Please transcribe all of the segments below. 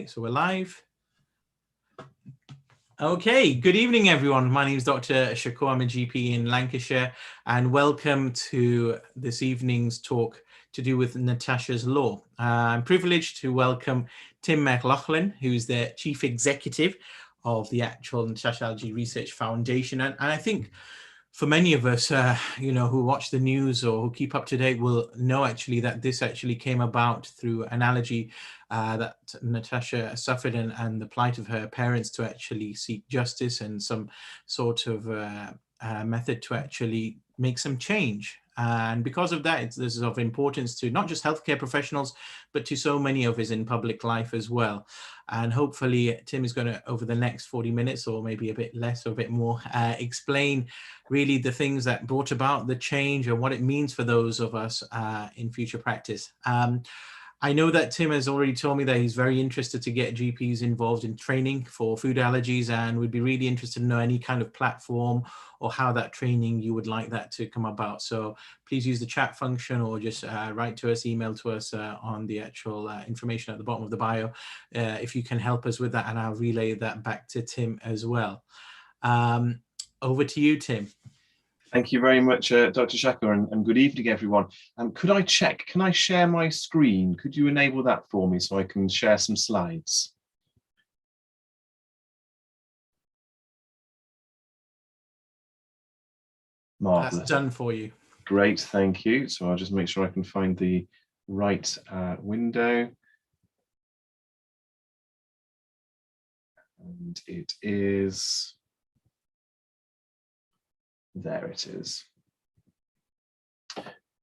Okay, so we're live. Okay, good evening, everyone. My name is Dr. Shakur. I'm a GP in Lancashire, and welcome to this evening's talk to do with Natasha's Law. I'm privileged to welcome Tim McLachlan, who's the Chief Executive of the actual Natasha Allergy Research Foundation. And I think for many of us, who watch the news or who keep up to date will know actually that this actually came about through an allergy that Natasha suffered and the plight of her parents to actually seek justice and some sort of method to actually make some change. And because of that, this is of importance to not just healthcare professionals, but to so many of us in public life as well. And hopefully Tim is going to, over the next 40 minutes or maybe a bit less or a bit more, explain really the things that brought about the change and what it means for those of us in future practice. I know that Tim has already told me that he's very interested to get GPs involved in training for food allergies, and would be really interested to know any kind of platform or how that training you would like that to come about. So please use the chat function or just write to us, email to us on the actual information at the bottom of the bio if you can help us with that, and I'll relay that back to Tim as well. Over to you, Tim. Thank you very much, Dr. Shakur, and good evening, everyone. Could I check, can I share my screen? Could you enable that for me so I can share some slides? Marvelous. That's done for you. Great, thank you. So I'll just make sure I can find the right window. And it is... There it is.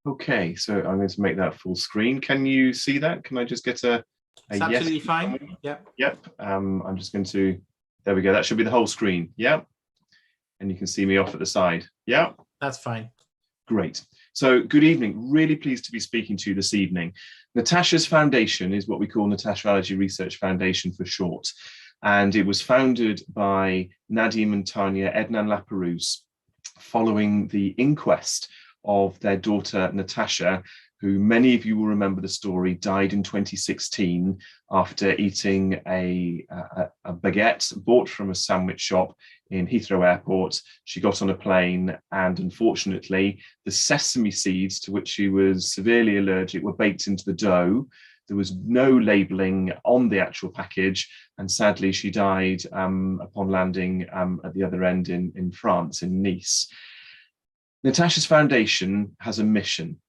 Okay, so I'm going to make that full screen. Can you see that? Can I just get a it's absolutely yes fine. Yep. Yep. I'm just going to, there we go. That should be the whole screen. Yep. And you can see me off at the side. Yep. That's fine. Great. So good evening. Really pleased to be speaking to you this evening. Natasha's foundation is what we call Natasha Allergy Research Foundation for short. And it was founded by Nadim and Tanya Ednan-Laperouse following the inquest of their daughter Natasha, who many of you will remember the story, died in 2016 after eating a baguette bought from a sandwich shop in Heathrow Airport. She got on a plane and unfortunately the sesame seeds, to which she was severely allergic, were baked into the dough. There was no labelling on the actual package, and sadly she died upon landing at the other end in France, in Nice. Natasha's foundation has a mission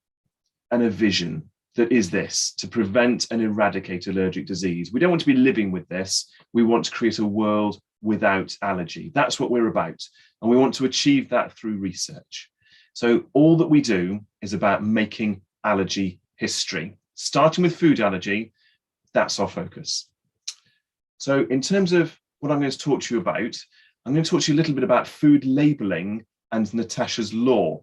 and a vision that is this: to prevent and eradicate allergic disease. We don't want to be living with this. We want to create a world without allergy. That's what we're about. And we want to achieve that through research. So all that we do is about making allergy history. Starting with food allergy, that's our focus. So in terms of what I'm going to talk to you about, I'm going to talk to you a little bit about food labelling and Natasha's Law,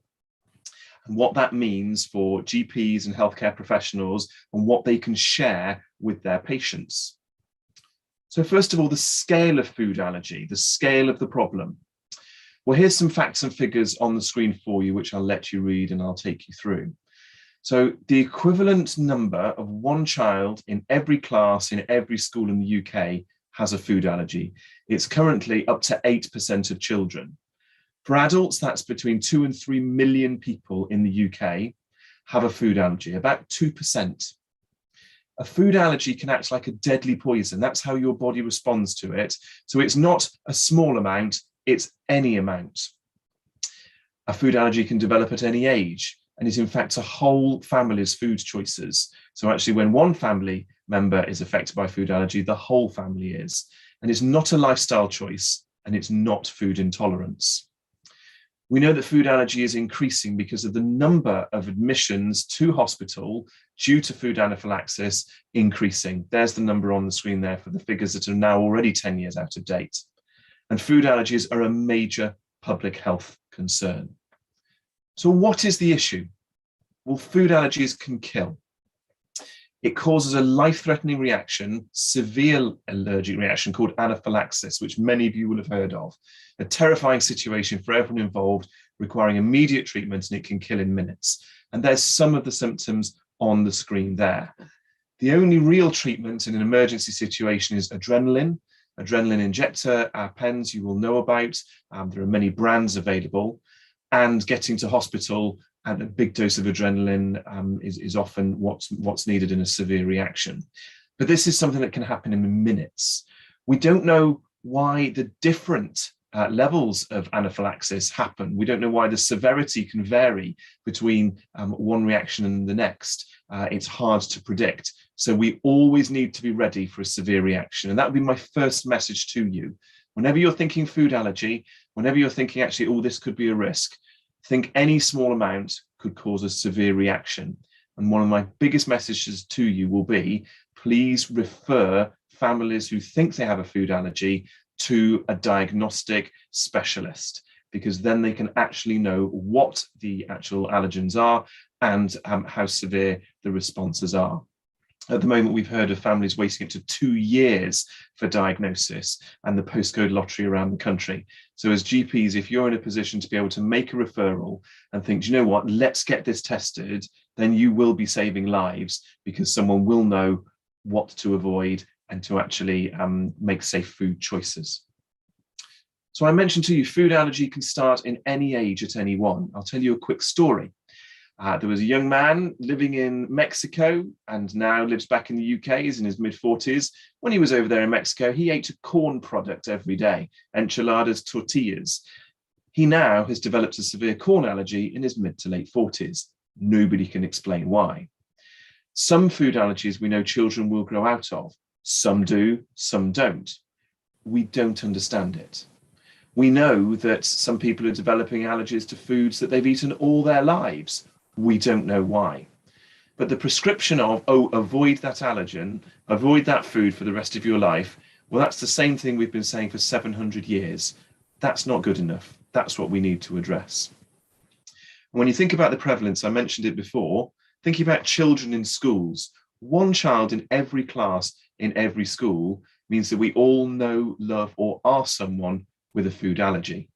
and what that means for GPs and healthcare professionals and what they can share with their patients. So first of all, the scale of food allergy, the scale of the problem. Well, here's some facts and figures on the screen for you, which I'll let you read and I'll take you through. So the equivalent number of one child in every class in every school in the UK has a food allergy. It's currently up to 8% of children. For adults, that's between 2 and 3 million people in the UK have a food allergy, about 2%. A food allergy can act like a deadly poison. That's how your body responds to it. So it's not a small amount, it's any amount. A food allergy can develop at any age, and is in fact a whole family's food choices. So actually when one family member is affected by food allergy, the whole family is. And it's not a lifestyle choice, and it's not food intolerance. We know that food allergy is increasing because of the number of admissions to hospital due to food anaphylaxis increasing. There's the number on the screen there for the figures that are now already 10 years out of date. And food allergies are a major public health concern. So what is the issue? Well, food allergies can kill. It causes a life-threatening reaction, severe allergic reaction called anaphylaxis, which many of you will have heard of. A terrifying situation for everyone involved, requiring immediate treatment, and it can kill in minutes. And there's some of the symptoms on the screen there. The only real treatment in an emergency situation is adrenaline injector, pens you will know about. There are many brands available, and getting to hospital and a big dose of adrenaline is often what's needed in a severe reaction. But this is something that can happen in minutes. We don't know why the different levels of anaphylaxis happen. We don't know why the severity can vary between one reaction and the next. It's hard to predict. So we always need to be ready for a severe reaction. And that would be my first message to you. Whenever you're thinking food allergy, whenever you're thinking actually, oh, this could be a risk, think any small amount could cause a severe reaction. And one of my biggest messages to you will be, please refer families who think they have a food allergy to a diagnostic specialist, because then they can actually know what the actual allergens are and how severe the responses are. At the moment, we've heard of families waiting up to 2 years for diagnosis and the postcode lottery around the country. So as GPs, if you're in a position to be able to make a referral and think, do you know what, let's get this tested, then you will be saving lives, because someone will know what to avoid and to actually make safe food choices. So I mentioned to you, food allergy can start in any age at any one. I'll tell you a quick story. There was a young man living in Mexico and now lives back in the UK. He's in his mid-40s. When he was over there in Mexico, he ate a corn product every day, enchiladas, tortillas. He now has developed a severe corn allergy in his mid to late 40s. Nobody can explain why. Some food allergies we know children will grow out of. Some do, some don't. We don't understand it. We know that some people are developing allergies to foods that they've eaten all their lives. We don't know why. But the prescription of, oh, avoid that allergen, avoid that food for the rest of your life, well, that's the same thing we've been saying for 700 years. That's not good enough. That's what we need to address. And when you think about the prevalence, I mentioned it before, thinking about children in schools, one child in every class in every school means that we all know, love, or are someone with a food allergy.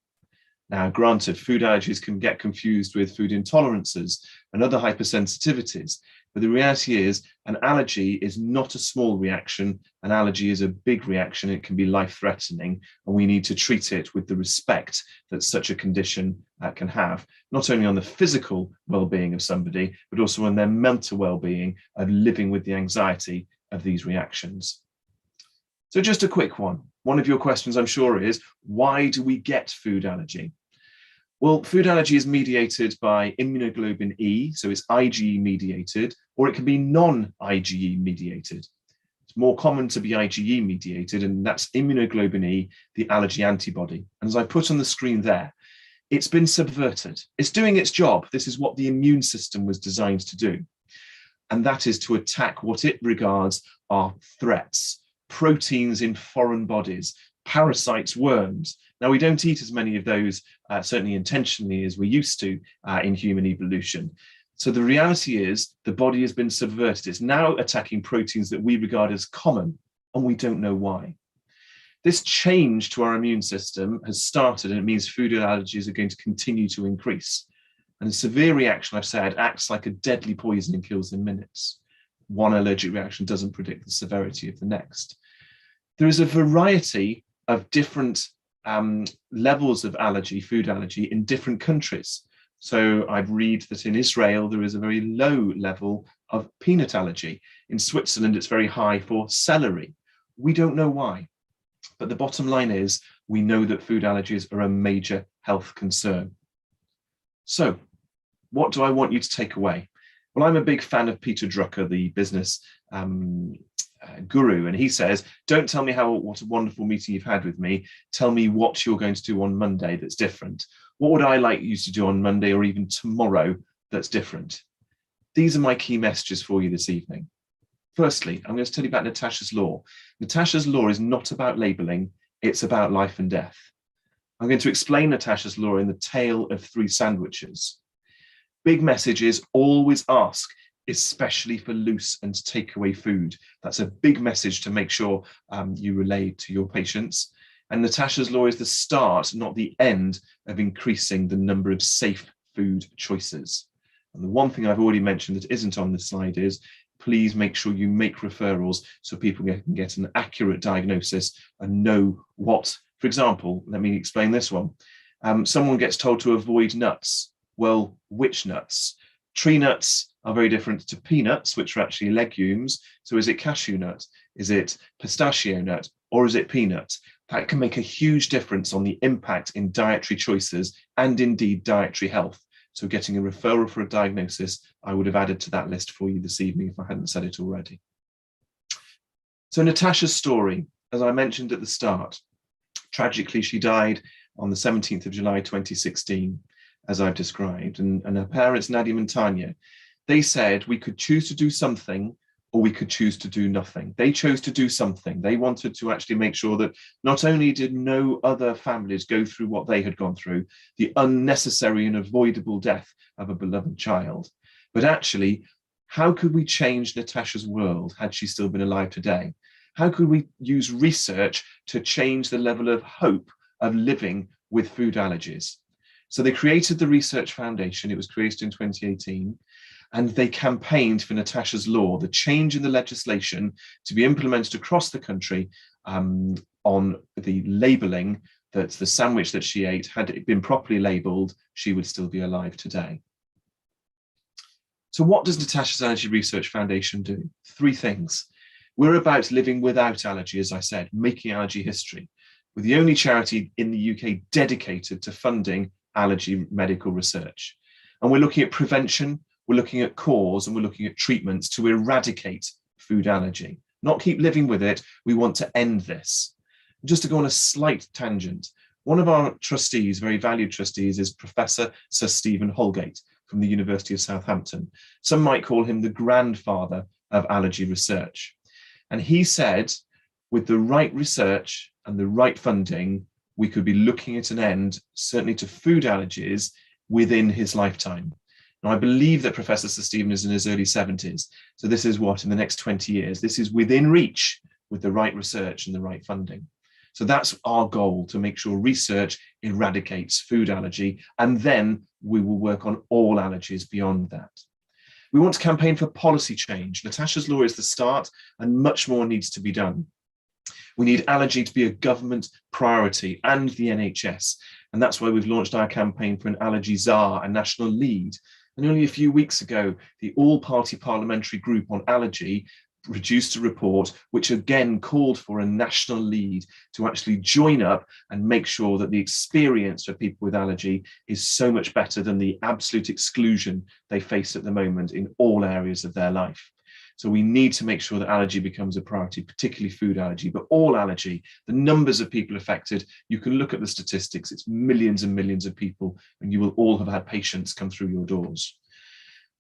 Now, granted, food allergies can get confused with food intolerances and other hypersensitivities, but the reality is an allergy is not a small reaction. An allergy is a big reaction. It can be life-threatening, and we need to treat it with the respect that such a condition can have, not only on the physical well-being of somebody, but also on their mental well-being of living with the anxiety of these reactions. So just a quick one. One of your questions, I'm sure, is why do we get food allergy? Well, food allergy is mediated by immunoglobulin E, so it's IgE mediated, or it can be non-IgE mediated. It's more common to be IgE mediated, and that's immunoglobulin E, the allergy antibody. And as I put on the screen there, it's been subverted. It's doing its job. This is what the immune system was designed to do. And that is to attack what it regards are threats, proteins in foreign bodies, parasites, worms. Now, we don't eat as many of those, certainly intentionally, as we used to in human evolution. So the reality is the body has been subverted. It's now attacking proteins that we regard as common, and we don't know why. This change to our immune system has started, and it means food allergies are going to continue to increase. And a severe reaction, I've said, acts like a deadly poison and kills in minutes. One allergic reaction doesn't predict the severity of the next. There is a variety of different levels of allergy, food allergy, in different countries. So I've read that in Israel, there is a very low level of peanut allergy. In Switzerland, it's very high for celery. We don't know why. But the bottom line is, we know that food allergies are a major health concern. So what do I want you to take away? Well, I'm a big fan of Peter Drucker, the business guru, and he says, don't tell me what a wonderful meeting you've had with me. Tell me what you're going to do on Monday that's different. What would I like you to do on Monday or even tomorrow that's different? These are my key messages for you this evening. Firstly, I'm going to tell you about Natasha's Law. Natasha's Law is not about labeling, it's about life and death. I'm going to explain Natasha's Law in the tale of 3 sandwiches. Big message is always ask, especially for loose and takeaway food. That's a big message to make sure you relay to your patients. And Natasha's Law is the start, not the end, of increasing the number of safe food choices. And the one thing I've already mentioned that isn't on this slide is please make sure you make referrals so people can get an accurate diagnosis and know what. For example, let me explain this one. Someone gets told to avoid nuts. Well, which nuts? Tree nuts are very different to peanuts, which are actually legumes. So is it cashew nut? Is it pistachio nut? Or is it peanut? That can make a huge difference on the impact in dietary choices and indeed dietary health. So getting a referral for a diagnosis, I would have added to that list for you this evening if I hadn't said it already. So Natasha's story, as I mentioned at the start, tragically, she died on the 17th of July, 2016, as I've described. And her parents, Nadia and Tanya, they said we could choose to do something or we could choose to do nothing. They chose to do something. They wanted to actually make sure that not only did no other families go through what they had gone through, the unnecessary and avoidable death of a beloved child, but actually, how could we change Natasha's world had she still been alive today? How could we use research to change the level of hope of living with food allergies? So they created the Research Foundation. It was created in 2018. And they campaigned for Natasha's Law, the change in the legislation to be implemented across the country on the labelling that the sandwich that she ate, had it been properly labelled, she would still be alive today. So what does Natasha's Allergy Research Foundation do? 3 things. We're about living without allergy, as I said, making allergy history. We're the only charity in the UK dedicated to funding allergy medical research. And we're looking at prevention, we're looking at cause, and we're looking at treatments to eradicate food allergy. Not keep living with it, we want to end this. Just to go on a slight tangent, one of our trustees, very valued trustees, is Professor Sir Stephen Holgate from the University of Southampton. Some might call him the grandfather of allergy research. And he said, with the right research and the right funding, we could be looking at an end, certainly to food allergies, within his lifetime. Now, I believe that Professor Sir Stephen is in his early 70s. So this is what, in the next 20 years, this is within reach with the right research and the right funding. So that's our goal, to make sure research eradicates food allergy, and then we will work on all allergies beyond that. We want to campaign for policy change. Natasha's Law is the start, and much more needs to be done. We need allergy to be a government priority and the NHS. And that's why we've launched our campaign for an allergy czar, a national lead. And only a few weeks ago, the all-party parliamentary group on allergy produced a report which again called for a national lead to actually join up and make sure that the experience for people with allergy is so much better than the absolute exclusion they face at the moment in all areas of their life. So we need to make sure that allergy becomes a priority, particularly food allergy, but all allergy, the numbers of people affected, you can look at the statistics, it's millions and millions of people, and you will all have had patients come through your doors.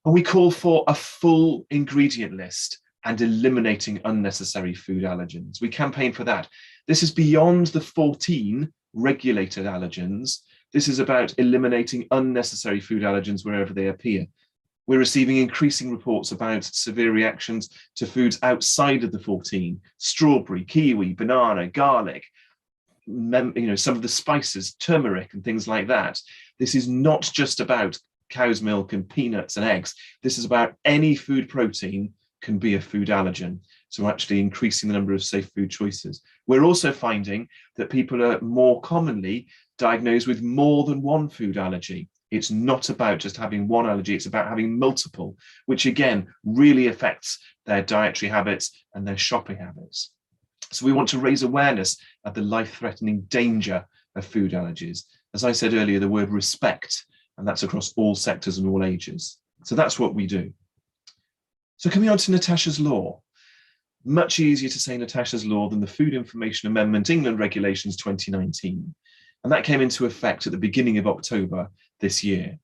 And we call for a full ingredient list and eliminating unnecessary food allergens. We campaign for that. This is beyond the 14 regulated allergens. This is about eliminating unnecessary food allergens wherever they appear. We're receiving increasing reports about severe reactions to foods outside of the 14, strawberry, kiwi, banana, garlic, some of the spices, turmeric and things like that. This is not just about cow's milk and peanuts and eggs. This is about any food protein can be a food allergen. So actually increasing the number of safe food choices. We're also finding that people are more commonly diagnosed with more than one food allergy. It's not about just having one allergy, it's about having multiple, which again really affects their dietary habits and their shopping habits. So we want to raise awareness of the life-threatening danger of food allergies. As I said earlier, the word respect, and that's across all sectors and all ages. So that's what we do. So coming on to Natasha's Law. Much easier to say Natasha's Law than the Food Information Amendment England Regulations 2019. And that came into effect at the beginning of October this year.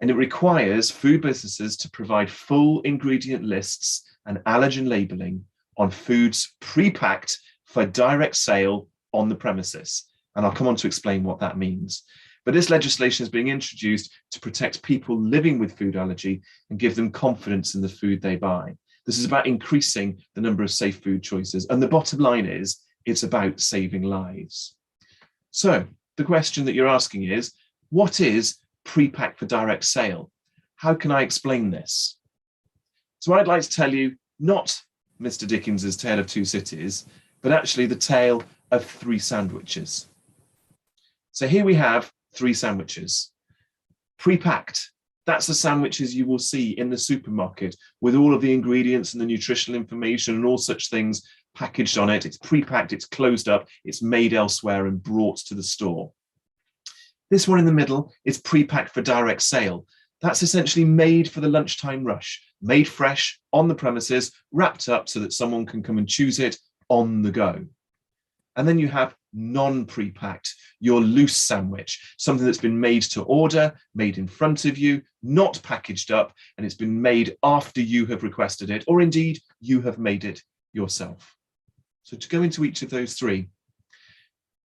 And it requires food businesses to provide full ingredient lists and allergen labelling on foods pre-packed for direct sale on the premises. And I'll come on to explain what that means. But this legislation is being introduced to protect people living with food allergy and give them confidence in the food they buy. This is about increasing the number of safe food choices. And the bottom line is, it's about saving lives. So the question that you're asking is, what is pre-packed for direct sale? How can I explain this? So I'd like to tell you not Mr. Dickens's Tale of Two Cities, but actually the tale of 3 sandwiches. So here we have 3 sandwiches, pre-packed. That's the sandwiches you will see in the supermarket with all of the ingredients and the nutritional information and all such things packaged on it. It's pre-packed, it's closed up, it's made elsewhere and brought to the store. This one in the middle is pre-packed for direct sale. That's essentially made for the lunchtime rush, made fresh on the premises, wrapped up so that someone can come and choose it on the go. And then you have non-pre-packed, your loose sandwich, something that's been made to order, made in front of you, not packaged up, and it's been made after you have requested it, or indeed you have made it yourself. So to go into each of those 3,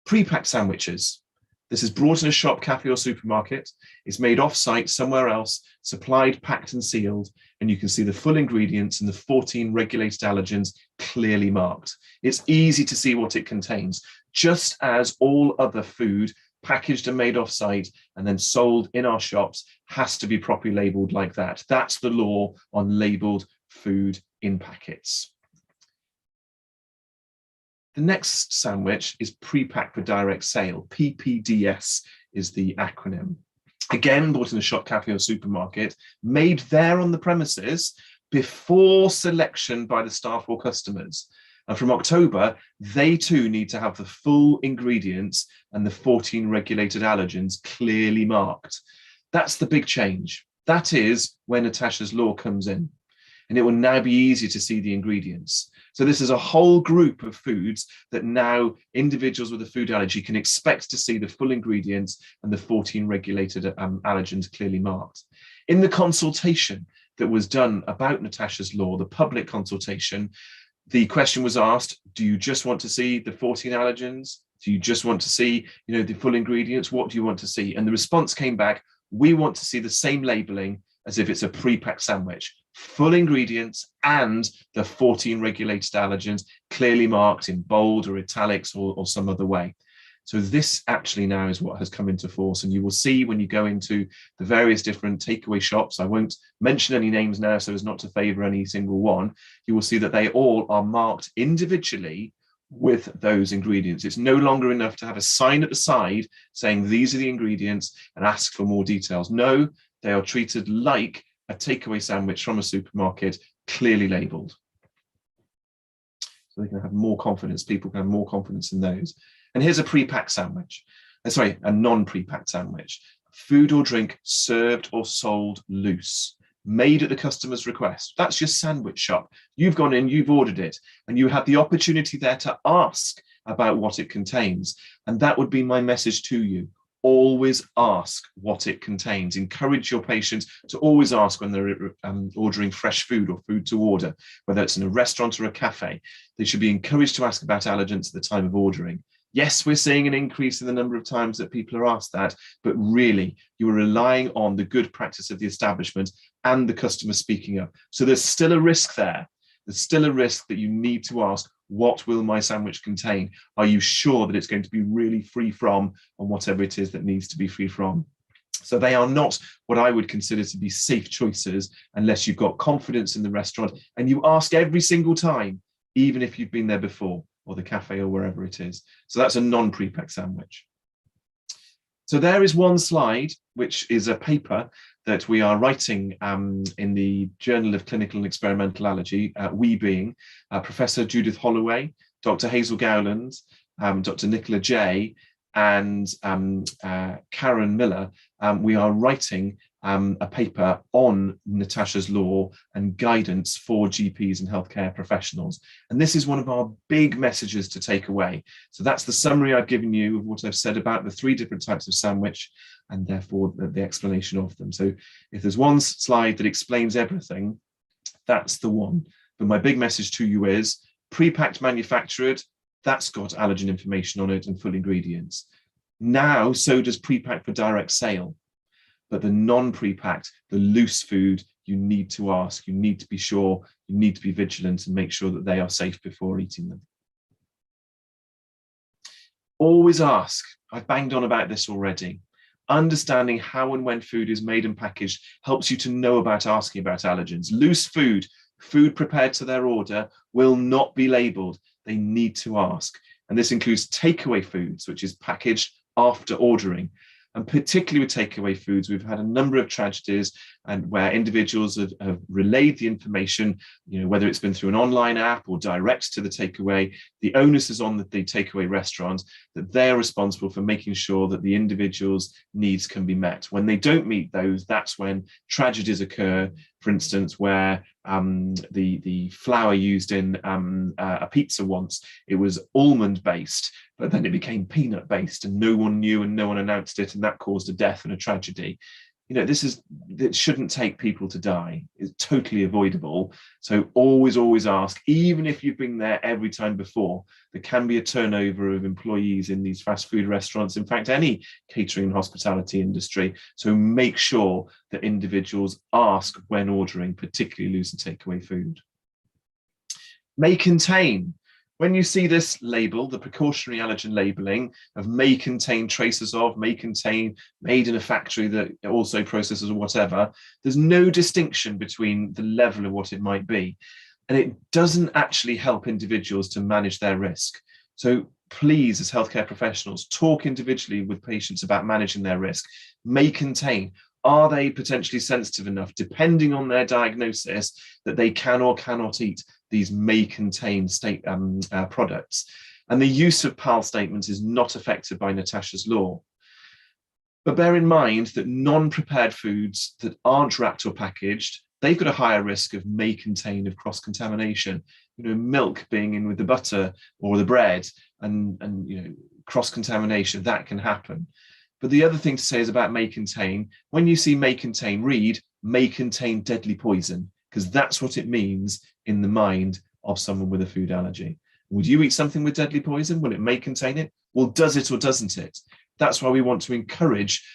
pre-packed sandwiches. This is brought in a shop, cafe or supermarket. It's made off-site somewhere else, supplied, packed and sealed, and you can see the full ingredients and the 14 regulated allergens clearly marked. It's easy to see what it contains, just as all other food packaged and made off-site and then sold in our shops has to be properly labelled like that. That's the law on labelled food in packets. The next sandwich is pre-packed for direct sale. PPDS is the acronym. Again, bought in a shop, cafe or supermarket, made there on the premises before selection by the staff or customers. And from October, they too need to have the full ingredients and the 14 regulated allergens clearly marked. That's the big change. That is where Natasha's law comes in. And it will now be easier to see the ingredients. So this is a whole group of foods that now individuals with a food allergy can expect to see the full ingredients and the 14 regulated allergens clearly marked. In the consultation that was done about Natasha's law, the public consultation, the question was asked, do you just want to see the 14 allergens? Do you just want to see, the full ingredients? What do you want to see? And the response came back, we want to see the same labeling as if it's a pre-packed sandwich. Full ingredients and the 14 regulated allergens clearly marked in bold or italics or some other way. So this actually now is what has come into force, and you will see when you go into the various different takeaway shops, I won't mention any names now so as not to favour any single one, you will see that they all are marked individually with those ingredients. It's no longer enough to have a sign at the side saying these are the ingredients and ask for more details. No, they are treated like a takeaway sandwich from a supermarket, clearly labelled. So they can have more confidence, people can have more confidence in those. And here's a pre-packed sandwich, a non-pre-packed sandwich. Food or drink served or sold loose, made at the customer's request. That's your sandwich shop. You've gone in, you've ordered it, and you have the opportunity there to ask about what it contains. And that would be my message to you. Always ask what it contains. Encourage your patients to always ask when they're ordering fresh food or food to order, whether it's in a restaurant or a cafe. They should be encouraged to ask about allergens at the time of ordering. Yes, we're seeing an increase in the number of times that people are asked that, but really you are relying on the good practice of the establishment and the customer speaking up. So there's still a risk there. There's still a risk that you need to ask, what will my sandwich contain? Are you sure that it's going to be really free from and whatever it is that needs to be free from? So they are not what I would consider to be safe choices unless you've got confidence in the restaurant and you ask every single time, even if you've been there before, or the cafe or wherever it is. So that's a non-pre-packed sandwich. So there is one slide, which is a paper that we are writing in the Journal of Clinical and Experimental Allergy, we being Professor Judith Holloway, Dr. Hazel Gowland, Dr. Nicola Jay, and Karen Miller. We are writing a paper on Natasha's law and guidance for GPs and healthcare professionals. And this is one of our big messages to take away. So that's the summary I've given you of what I've said about the 3 different types of sandwich and therefore the explanation of them. So if there's one slide that explains everything, that's the one. But my big message to you is pre-packed manufactured, that's got allergen information on it and full ingredients. Now, so does pre-packed for direct sale. But the non-pre-packed, the loose food, you need to ask, you need to be sure, you need to be vigilant and make sure that they are safe before eating them. Always ask. I've banged on about this already. Understanding how and when food is made and packaged helps you to know about asking about allergens. Loose food, food prepared to their order will not be labelled. They need to ask. And this includes takeaway foods, which is packaged after ordering. And particularly with takeaway foods, we've had a number of tragedies and where individuals have relayed the information, whether it's been through an online app or direct to the takeaway. The onus is on the takeaway restaurant that they're responsible for making sure that the individual's needs can be met. When they don't meet those, that's when tragedies occur. For instance, where the flour used in a pizza once, it was almond based, but then it became peanut based and no one knew and no one announced it, and that caused a death and a tragedy. It shouldn't take people to die. It's totally avoidable. So always ask, even if you've been there every time before. There can be a turnover of employees in these fast food restaurants, in fact, any catering and hospitality industry. So make sure that individuals ask when ordering, particularly loose and takeaway food. May contain. When you see this label, the precautionary allergen labelling of may contain traces of, may contain, made in a factory that also processes or whatever, there's no distinction between the level of what it might be. And it doesn't actually help individuals to manage their risk. So please, as healthcare professionals, talk individually with patients about managing their risk. May contain. Are they potentially sensitive enough, depending on their diagnosis, that they can or cannot eat these may contain products? And the use of PAL statements is not affected by Natasha's law. But bear in mind that non-prepared foods that aren't wrapped or packaged, they've got a higher risk of may contain of cross-contamination. Milk being in with the butter or the bread and cross-contamination, that can happen. But the other thing to say is about may contain. When you see may contain, read may contain deadly poison, because that's what it means in the mind of someone with a food allergy. Would you eat something with deadly poison? Well, it may contain it. Well, does it or doesn't it? That's why we want to encourage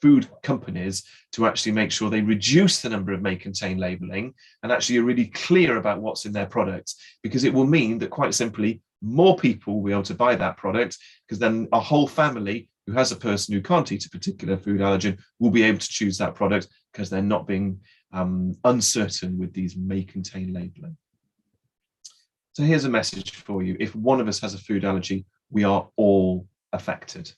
food companies to actually make sure they reduce the number of may contain labelling and actually are really clear about what's in their products, because it will mean that quite simply more people will be able to buy that product, because then a whole family who has a person who can't eat a particular food allergen will be able to choose that product because they're not being uncertain with these may contain labelling. So here's a message for you. If one of us has a food allergy, we are all affected.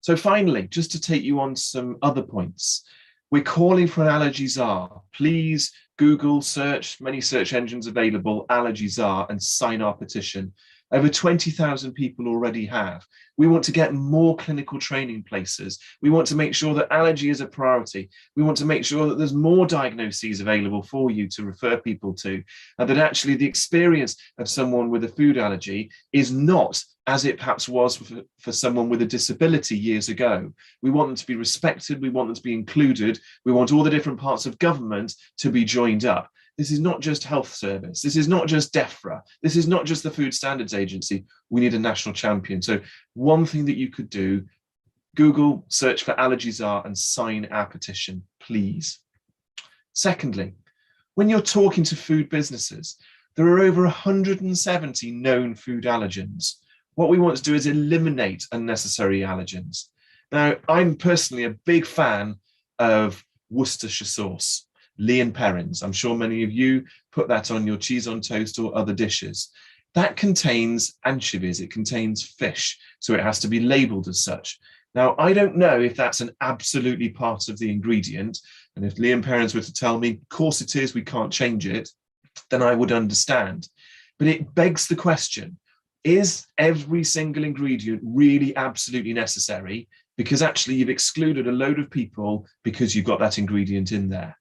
So finally, just to take you on some other points, we're calling for an allergy czar. Please Google, search, many search engines available, allergy czar, and sign our petition. Over 20,000 people already have. We want to get more clinical training places. We want to make sure that allergy is a priority. We want to make sure that there's more diagnoses available for you to refer people to, and that actually the experience of someone with a food allergy is not as it perhaps was for someone with a disability years ago. We want them to be respected. We want them to be included. We want all the different parts of government to be joined up. This is not just health service. This is not just DEFRA. This is not just the Food Standards Agency. We need a national champion. So one thing that you could do, Google, search for allergy czar and sign our petition, please. Secondly, when you're talking to food businesses, there are over 170 known food allergens. What we want to do is eliminate unnecessary allergens. Now, I'm personally a big fan of Worcestershire sauce. Lee and Perrins. I'm sure many of you put that on your cheese on toast or other dishes. That contains anchovies, it contains fish, so it has to be labelled as such. Now, I don't know if that's an absolutely part of the ingredient, and if Lee and Perrins were to tell me, of course it is, we can't change it, then I would understand. But it begs the question, is every single ingredient really absolutely necessary? Because actually you've excluded a load of people because you've got that ingredient in there.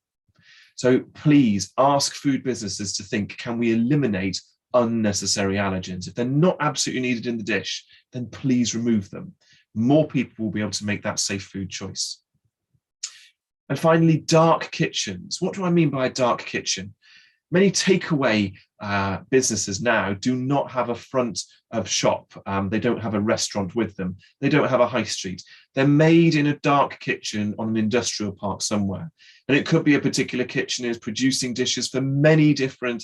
So please ask food businesses to think, can we eliminate unnecessary allergens? If they're not absolutely needed in the dish, then please remove them. More people will be able to make that safe food choice. And finally, dark kitchens. What do I mean by a dark kitchen? Many takeaway businesses now do not have a front of shop. They don't have a restaurant with them. They don't have a high street. They're made in a dark kitchen on an industrial park somewhere. And it could be a particular kitchen is producing dishes for many different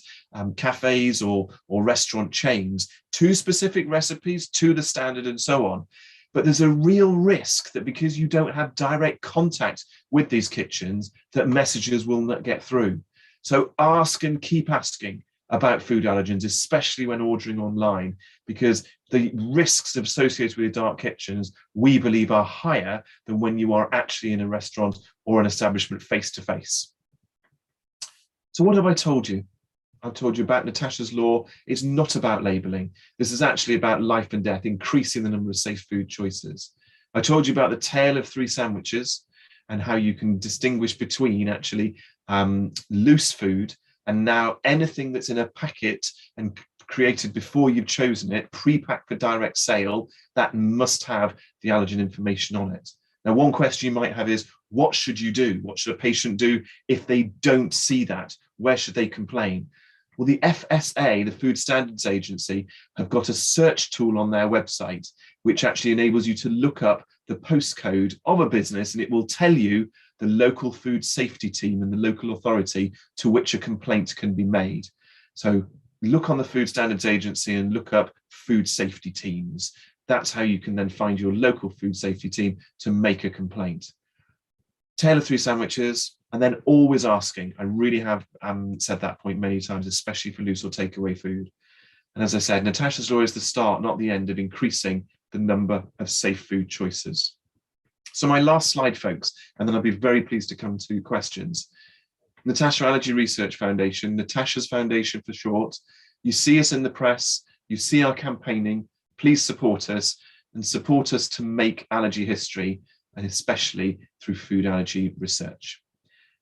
cafes or restaurant chains, to specific recipes, to the standard and so on. But there's a real risk that because you don't have direct contact with these kitchens, that messages will not get through. So ask and keep asking about food allergens, especially when ordering online, because the risks associated with dark kitchens, we believe, are higher than when you are actually in a restaurant or an establishment face to face. So what have I told you? I've told you about Natasha's Law. It's not about labeling. This is actually about life and death, increasing the number of safe food choices. I told you about the tale of 3 sandwiches and how you can distinguish between actually loose food and now anything that's in a packet and created before you've chosen it, pre-packed for direct sale, that must have the allergen information on it. Now, one question you might have is, what should you do? What should a patient do if they don't see that? Where should they complain? Well, the FSA, the Food Standards Agency, have got a search tool on their website, which actually enables you to look up the postcode of a business, and it will tell you the local food safety team and the local authority to which a complaint can be made. So look on the Food Standards Agency and look up food safety teams. That's how you can then find your local food safety team to make a complaint. Tale of 3 sandwiches, and then always asking. I really have said that point many times, especially for loose or takeaway food. And as I said, Natasha's Law is the start, not the end, of increasing the number of safe food choices. So my last slide, folks, and then I'll be very pleased to come to questions. Natasha Allergy Research Foundation, Natasha's Foundation for short. You see us in the press, you see our campaigning. Please support us and support us to make allergy history, and especially through food allergy research.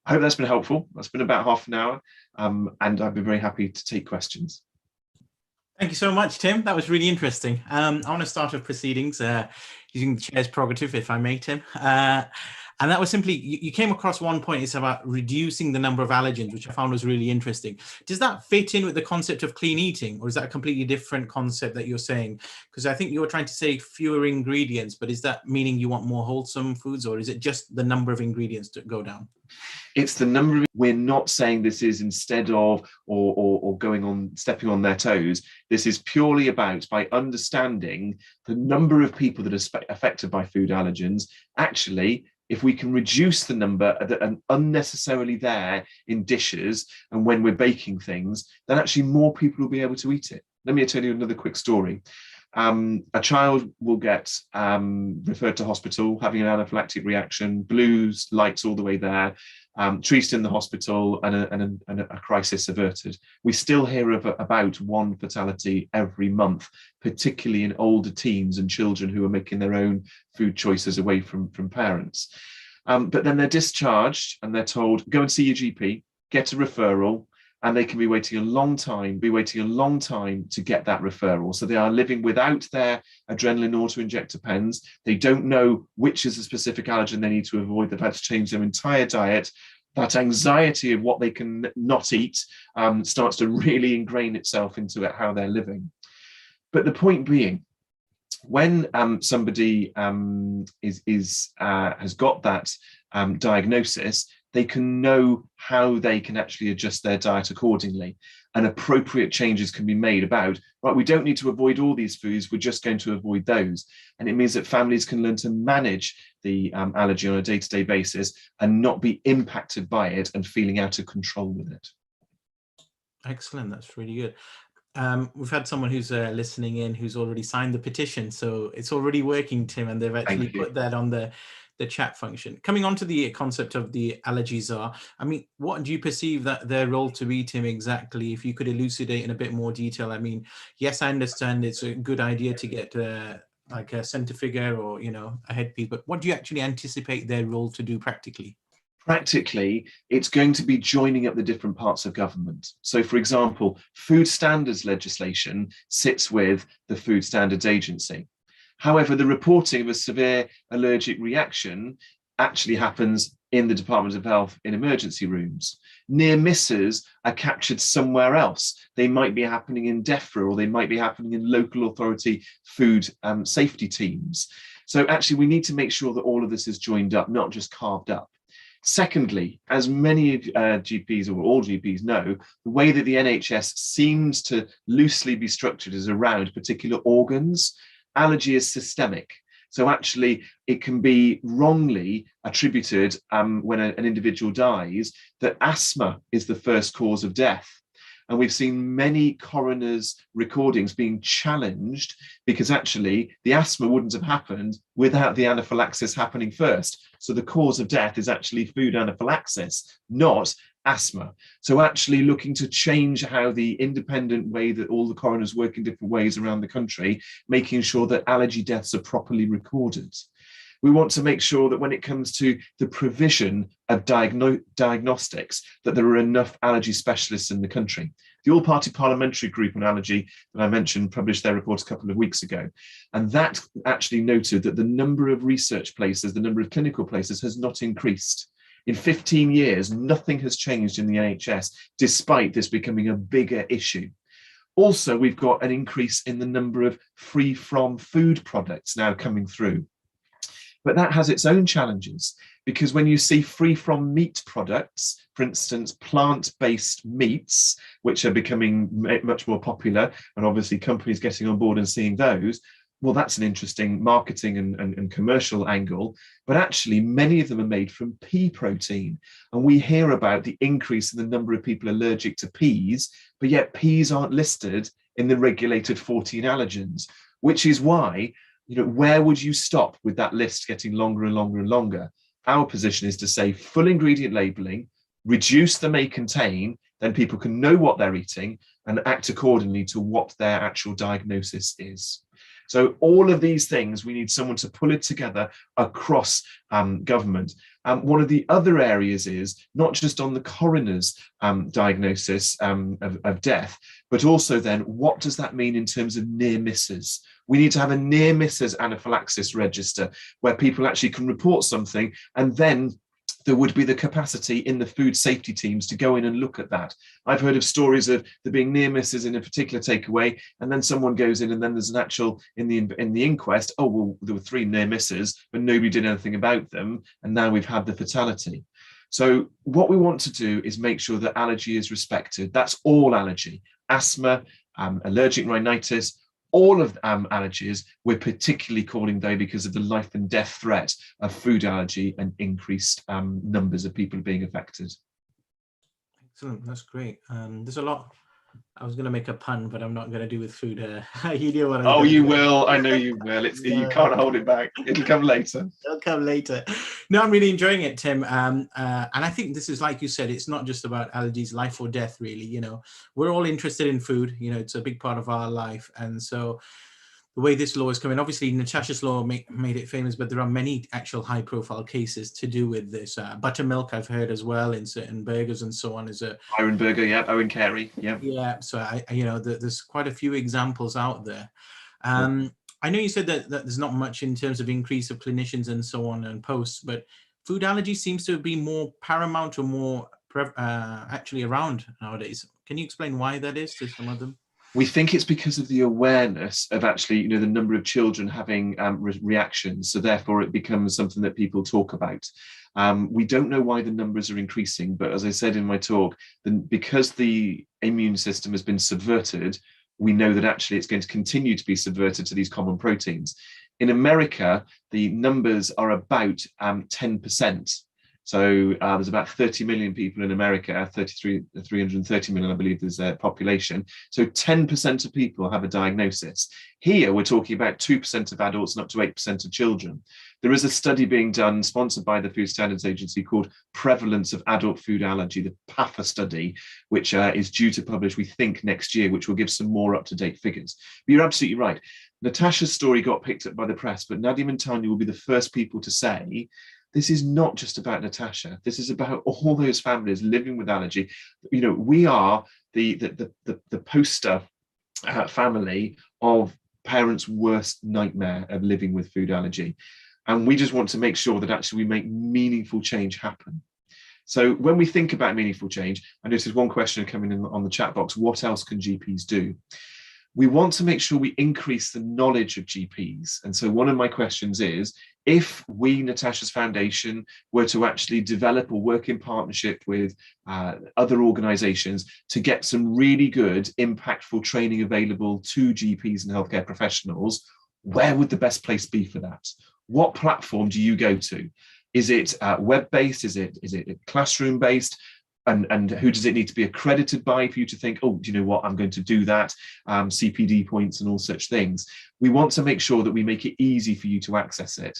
I hope that's been helpful. That's been about half an hour, and I'd be very happy to take questions. Thank you so much, Tim. That was really interesting. I want to start with proceedings using the chair's prerogative, if I may, Tim. And that was simply, you came across one point, it's about reducing the number of allergens, which I found was really interesting. Does that fit in with the concept of clean eating, or is that a completely different concept that you're saying? Because I think you were trying to say fewer ingredients, but is that meaning you want more wholesome foods, or is it just the number of ingredients to go down? It's the number of, we're not saying this is instead of or going on, stepping on their toes. This is purely about, by understanding the number of people that are affected by food allergens, actually, if we can reduce the number that are unnecessarily there in dishes and when we're baking things, then actually more people will be able to eat it. Let me tell you another quick story. A child will get referred to hospital, having an anaphylactic reaction, blues, lights all the way there, treated in the hospital, and a crisis averted. We still hear about 1 fatality every month, particularly in older teens and children who are making their own food choices away from parents. But then they're discharged and they're told, go and see your GP, get a referral, and they can be waiting a long time to get that referral. So they are living without their adrenaline auto-injector pens. They don't know which is the specific allergen they need to avoid. They've had to change their entire diet. That anxiety of what they can not eat starts to really ingrain itself into how they're living. But the point being, when somebody has got that diagnosis, they can know how they can actually adjust their diet accordingly, and appropriate changes can be made about, right, we don't need to avoid all these foods, we're just going to avoid those. And it means that families can learn to manage the allergy on a day-to-day basis and not be impacted by it and feeling out of control with it. Excellent, that's really good. We've had someone who's listening in who's already signed the petition, so it's already working, Tim, and they've actually put that on the chat function. Coming on to the concept of the allergies are, I mean, what do you perceive that their role to be, Tim, exactly? If you could elucidate in a bit more detail. I mean, yes, I understand it's a good idea to get like a center figure or, you know, a headpiece, but what do you actually anticipate their role to do practically? Practically, it's going to be joining up the different parts of government. So, for example, food standards legislation sits with the Food Standards Agency. However, the reporting of a severe allergic reaction actually happens in the Department of Health in emergency rooms. Near misses are captured somewhere else. They might be happening in DEFRA, or they might be happening in local authority food safety teams. So actually, we need to make sure that all of this is joined up, not just carved up. Secondly, as many GPs or all GPs know, the way that the NHS seems to loosely be structured is around particular organs. Allergy is systemic. So actually, it can be wrongly attributed when an individual dies that asthma is the first cause of death. And we've seen many coroners' recordings being challenged because actually the asthma wouldn't have happened without the anaphylaxis happening first. So the cause of death is actually food anaphylaxis, not asthma. So actually looking to change how the independent way that all the coroners work in different ways around the country, making sure that allergy deaths are properly recorded. We want to make sure that when it comes to the provision of diagnostics, that there are enough allergy specialists in the country. The All-Party Parliamentary Group on Allergy that I mentioned published their report a couple of weeks ago. And that actually noted that the number of research places, the number of clinical places has not increased. In 15 years, nothing has changed in the NHS, despite this becoming a bigger issue. Also, we've got an increase in the number of free-from food products now coming through. But that has its own challenges, because when you see free from meat products, for instance, plant-based meats, which are becoming much more popular, and obviously companies getting on board and seeing those, well, that's an interesting marketing and commercial angle. But actually, many of them are made from pea protein. And we hear about the increase in the number of people allergic to peas, but yet peas aren't listed in the regulated 14 allergens, which is why, where would you stop with that list getting longer and longer and longer? Our position is to say full ingredient labeling, reduce the may contain, then people can know what they're eating and act accordingly to what their actual diagnosis is. So all of these things, we need someone to pull it together across government. One of the other areas is not just on the coroner's diagnosis of death, but also then what does that mean in terms of near misses? We need to have a near misses anaphylaxis register where people actually can report something, and then there would be the capacity in the food safety teams to go in and look at that. I've heard of stories of there being near misses in a particular takeaway, and then someone goes in and then there's an actual, in the inquest, oh, well, there were 3 near misses, but nobody did anything about them, and now we've had the fatality. So what we want to do is make sure that allergy is respected. That's all allergy, asthma, allergic rhinitis, all of allergies. We're particularly calling though because of the life and death threat of food allergy and increased numbers of people being affected. Excellent, that's great. There's a lot. I was going to make a pun, but I'm not going to do with food. You know what you will. I know you will. You can't hold it back. It'll come later. It'll come later. No, I'm really enjoying it, Tim. And I think this is, like you said, it's not just about allergies, life or death, really. We're all interested in food. It's a big part of our life. And so the way this law is coming, obviously Natasha's law made it famous, but there are many actual high profile cases to do with this. Buttermilk, I've heard as well, in certain burgers and so on. Iron Burger, yeah, Owen Carey, yeah. Yeah, so there's quite a few examples out there. I know you said that there's not much in terms of increase of clinicians and so on and posts, but food allergy seems to be more paramount or more actually around nowadays. Can you explain why that is to some of them? We think it's because of the awareness of actually, the number of children having reactions. So therefore it becomes something that people talk about. We don't know why the numbers are increasing, but as I said in my talk, because the immune system has been subverted, we know that actually it's going to continue to be subverted to these common proteins. In America, the numbers are about 10%. So there's about 30 million people in America, 330 million, I believe, is their population. So 10% of people have a diagnosis. Here, we're talking about 2% of adults and up to 8% of children. There is a study being done, sponsored by the Food Standards Agency, called Prevalence of Adult Food Allergy, the PAFA study, which is due to publish, we think, next year, which will give some more up-to-date figures. But you're absolutely right. Natasha's story got picked up by the press, but Nadia and Tanya will be the first people to say, this is not just about Natasha. This is about all those families living with allergy. We are the poster family of parents' worst nightmare of living with food allergy. And we just want to make sure that actually we make meaningful change happen. So when we think about meaningful change, I noticed one question coming in on the chat box, what else can GPs do? We want to make sure we increase the knowledge of GPs. And so one of my questions is, if we, Natasha's Foundation, were to actually develop or work in partnership with other organizations to get some really good, impactful training available to GPs and healthcare professionals, where would the best place be for that? What platform do you go to? Is it web-based? Is it classroom-based? And who does it need to be accredited by for you to think, oh, do you know what, I'm going to do that, CPD points and all such things. We want to make sure that we make it easy for you to access it.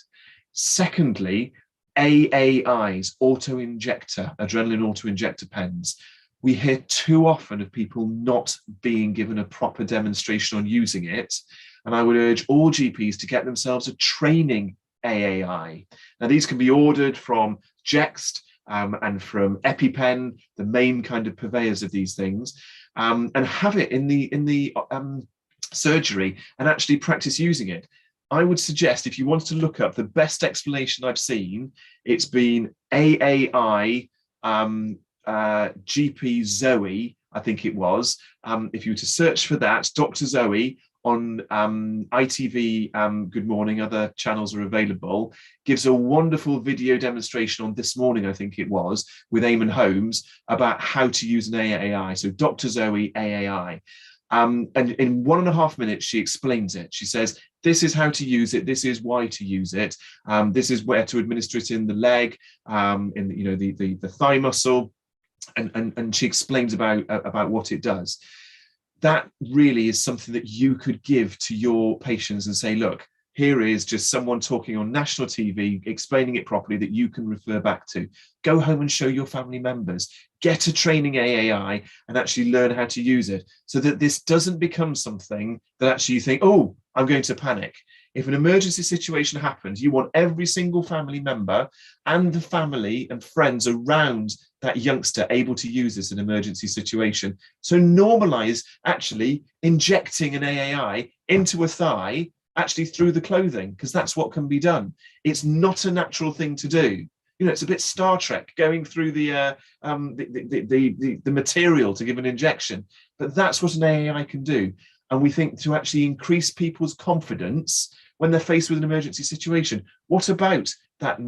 Secondly, AAIs, auto-injector, adrenaline auto-injector pens. We hear too often of people not being given a proper demonstration on using it. And I would urge all GPs to get themselves a training AAI. Now, these can be ordered from Jext, and from EpiPen, the main kind of purveyors of these things, and have it in the surgery and actually practice using it. I would suggest, if you wanted to look up the best explanation I've seen, it's been AAI GP Zoe, I think it was. If you were to search for that, Dr. Zoe, on ITV Good Morning, other channels are available, gives a wonderful video demonstration on This Morning, I think it was, with Eamon Holmes about how to use an AAI. So Dr. Zoe AAI. And in 1.5 minutes, she explains it. She says, this is how to use it. This is why to use it. This is where to administer it in the leg, in the thigh muscle. And she explains about what it does. That really is something that you could give to your patients and say, look, here is just someone talking on national TV, explaining it properly that you can refer back to. Go home and show your family members. Get a training AAI and actually learn how to use it so that this doesn't become something that actually you think, oh, I'm going to panic. If an emergency situation happens, you want every single family member and the family and friends around that youngster able to use this in an emergency situation. So normalize actually injecting an AAI into a thigh, actually through the clothing, because that's what can be done. It's not a natural thing to do. You know, it's a bit Star Trek going through the material to give an injection, but that's what an AAI can do. And we think to actually increase people's confidence when they're faced with an emergency situation. What about that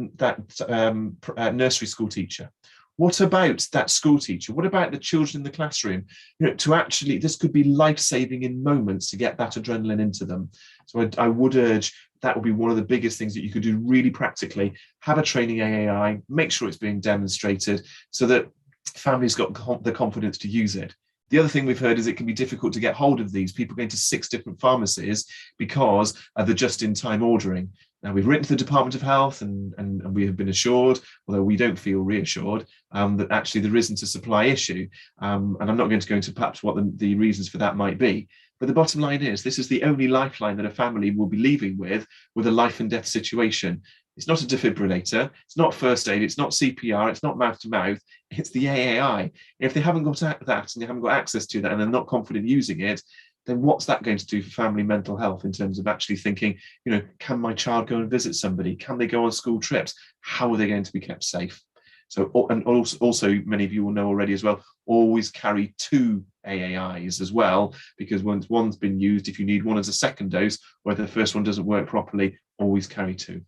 nursery school teacher? What about that school teacher? What about the children in the classroom? You know, to actually, this could be life-saving in moments to get that adrenaline into them. So I would urge that would be one of the biggest things that you could do really practically. Have a training AAI, make sure it's being demonstrated so that families got the confidence to use it. The other thing we've heard is it can be difficult to get hold of these. People going to 6 different pharmacies because of the just-in-time ordering. Now, we've written to the Department of Health and we have been assured, although we don't feel reassured, that actually there isn't a supply issue. And I'm not going to go into perhaps what the reasons for that might be. But the bottom line is this is the only lifeline that a family will be leaving with a life and death situation. It's not a defibrillator, it's not first aid, it's not CPR, it's not mouth to mouth, it's the AAI. If they haven't got that and they haven't got access to that and they're not confident using it, then what's that going to do for family mental health in terms of actually thinking, you know, can my child go and visit somebody? Can they go on school trips? How are they going to be kept safe? So, and also many of you will know already as well, always carry 2 AAIs as well, because once one's been used, if you need one as a second dose, or if the first one doesn't work properly, always carry 2.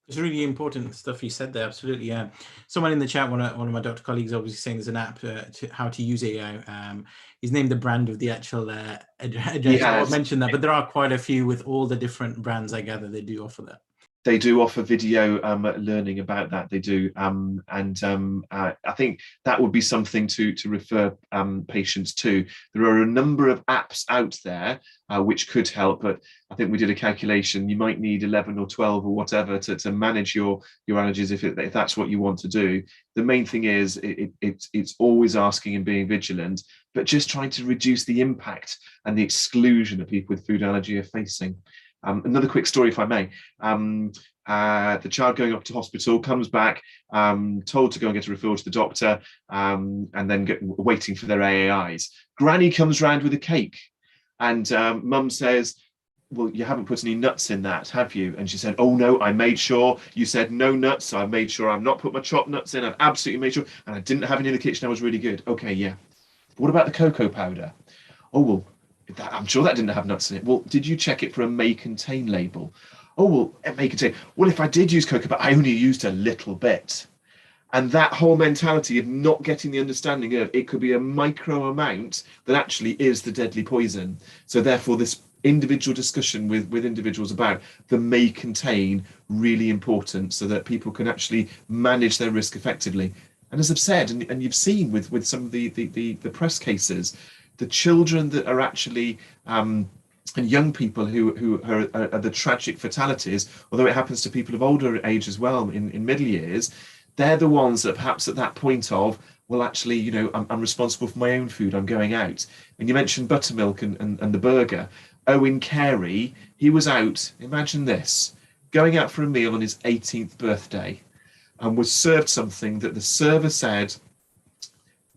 It's really important stuff you said there. Absolutely, yeah. Someone in the chat, one of my doctor colleagues, obviously saying there's an app to how to use AI. He's named the brand of the actual address. I won't mention that, but there are quite a few with all the different brands. I gather they do offer that. They do offer video learning about that. They do, I think that would be something to refer patients to. There are a number of apps out there which could help, but I think we did a calculation. You might need 11 or 12 or whatever to manage your allergies if that's what you want to do. The main thing is it's always asking and being vigilant, but just trying to reduce the impact and the exclusion that people with food allergy are facing. Another quick story, if I may. The child going up to hospital comes back, told to go and get a referral to the doctor, and then waiting for their AAIs. Granny comes round with a cake, and mum says, well, you haven't put any nuts in that, have you? And she said, oh no, I made sure. You said no nuts, so I made sure I've not put my chopped nuts in. I've absolutely made sure, and I didn't have any in the kitchen. I was really good. Okay, yeah. What about the cocoa powder? Oh, well, I'm sure that didn't have nuts in it. Well, did you check it for a may contain label? Oh, well, it may contain. Well, if I did use cocoa, but I only used a little bit. And that whole mentality of not getting the understanding of it could be a micro amount that actually is the deadly poison. So therefore, this individual discussion with individuals about that may contain really important, so that people can actually manage their risk effectively. And as I've said, and you've seen with some of the press cases, the children that are actually and young people who are the tragic fatalities, although it happens to people of older age as well in middle years, they're the ones that perhaps at that point of, well, actually, you know, I'm responsible for my own food, I'm going out. And you mentioned buttermilk and the burger. Owen Carey, he was out, imagine this, going out for a meal on his 18th birthday and was served something that the server said,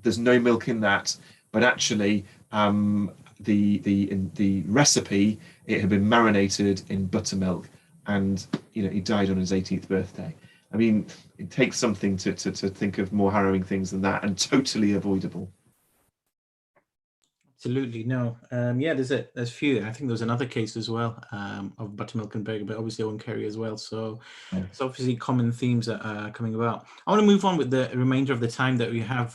there's no milk in that, but actually in the recipe, it had been marinated in buttermilk, and you know, he died on his 18th birthday. I mean, it takes something to think of more harrowing things than that, and totally avoidable. Absolutely, no. Yeah, there's a few. I think there was another case as well of buttermilk and burger, but obviously Owen Carey as well. So Yeah. it's obviously common themes that are coming about. I want to move on with the remainder of the time that we have,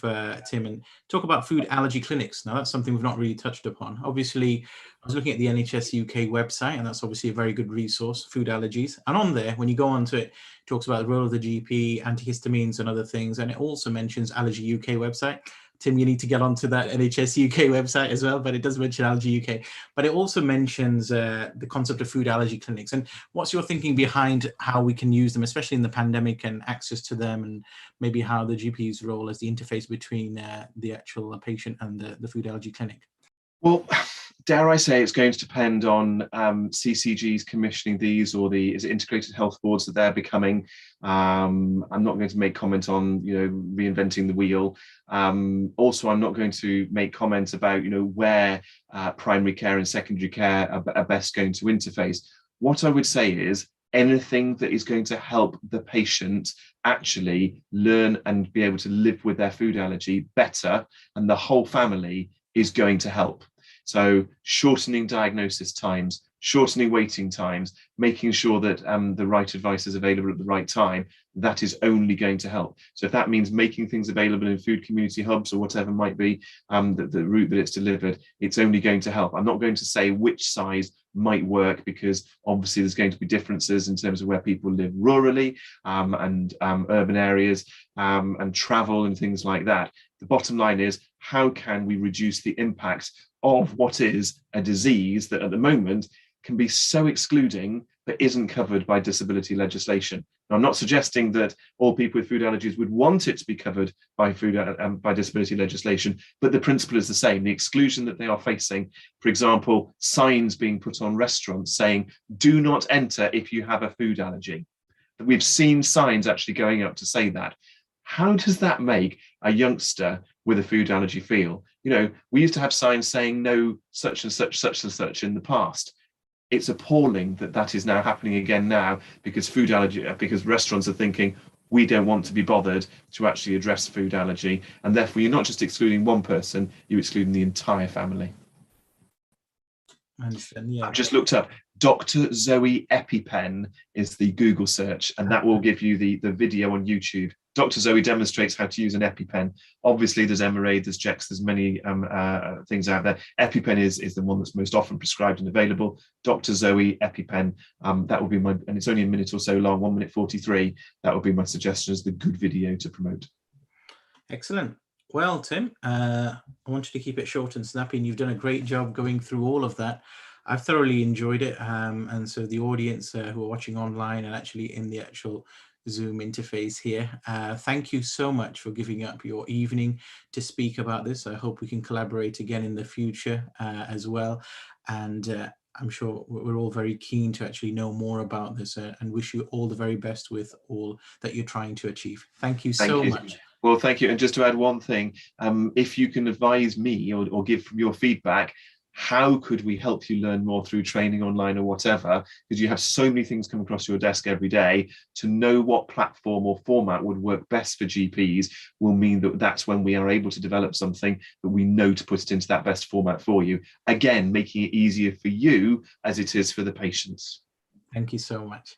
Tim, and talk about food allergy clinics. Now, that's something we've not really touched upon. Obviously, I was looking at the NHS UK website, and that's obviously a very good resource, food allergies. And on there, when you go onto it, it talks about the role of the GP, antihistamines and other things. And it also mentions Allergy UK website. Tim, you need to get onto that NHS UK website as well, but it does mention Allergy UK. But it also mentions the concept of food allergy clinics. And what's your thinking behind how we can use them, especially in the pandemic, and access to them, and maybe how the GP's role as the interface between the actual patient and the food allergy clinic? Well, dare I say, it's going to depend on CCGs commissioning these, or is it integrated health boards that they're becoming. I'm not going to make comment on, you know, reinventing the wheel. Also, I'm not going to make comments about, you know, where primary care and secondary care are best going to interface. What I would say is anything that is going to help the patient actually learn and be able to live with their food allergy better, and the whole family, is going to help. So shortening diagnosis times, shortening waiting times, making sure that the right advice is available at the right time, that is only going to help. So if that means making things available in food community hubs or whatever might be the route that it's delivered, it's only going to help. I'm not going to say which size might work, because obviously there's going to be differences in terms of where people live rurally and urban areas and travel and things like that. The bottom line is, how can we reduce the impact of what is a disease that at the moment can be so excluding but isn't covered by disability legislation? Now, I'm not suggesting that all people with food allergies would want it to be covered by by disability legislation, but the principle is the same. The exclusion that they are facing, for example, signs being put on restaurants saying, do not enter if you have a food allergy. We've seen signs actually going up to say that. How does that make a youngster with a food allergy feel? You know, we used to have signs saying no such and such, such and such in the past. It's appalling that that is now happening again now, because because restaurants are thinking, we don't want to be bothered to actually address food allergy. And therefore, you're not just excluding one person, you're excluding the entire family. I understand, yeah. I've just looked up Dr. Zoe EpiPen is the Google search, and that will give you the video on YouTube. Dr. Zoe demonstrates how to use an EpiPen. Obviously, there's Emerade, there's Jex, there's many things out there. EpiPen is the one that's most often prescribed and available. Dr. Zoe EpiPen, that will be my, and it's only a minute or so long, 1 minute 43. That would be my suggestion as the good video to promote. Excellent. Well, Tim, I want you to keep it short and snappy, and you've done a great job going through all of that. I've thoroughly enjoyed it, and so the audience who are watching online and actually in the actual Zoom interface here, thank you so much for giving up your evening to speak about this. I hope we can collaborate again in the future as well, and I'm sure we're all very keen to actually know more about this, and wish you all the very best with all that you're trying to achieve. Thank you so much. Well, thank you. And just to add one thing, if you can advise me or give from your feedback, how could we help you learn more through training online or whatever? Because you have so many things come across your desk every day. To know what platform or format would work best for GPs will mean that that's when we are able to develop something that we know to put it into that best format for you. Again, making it easier for you as it is for the patients. Thank you so much.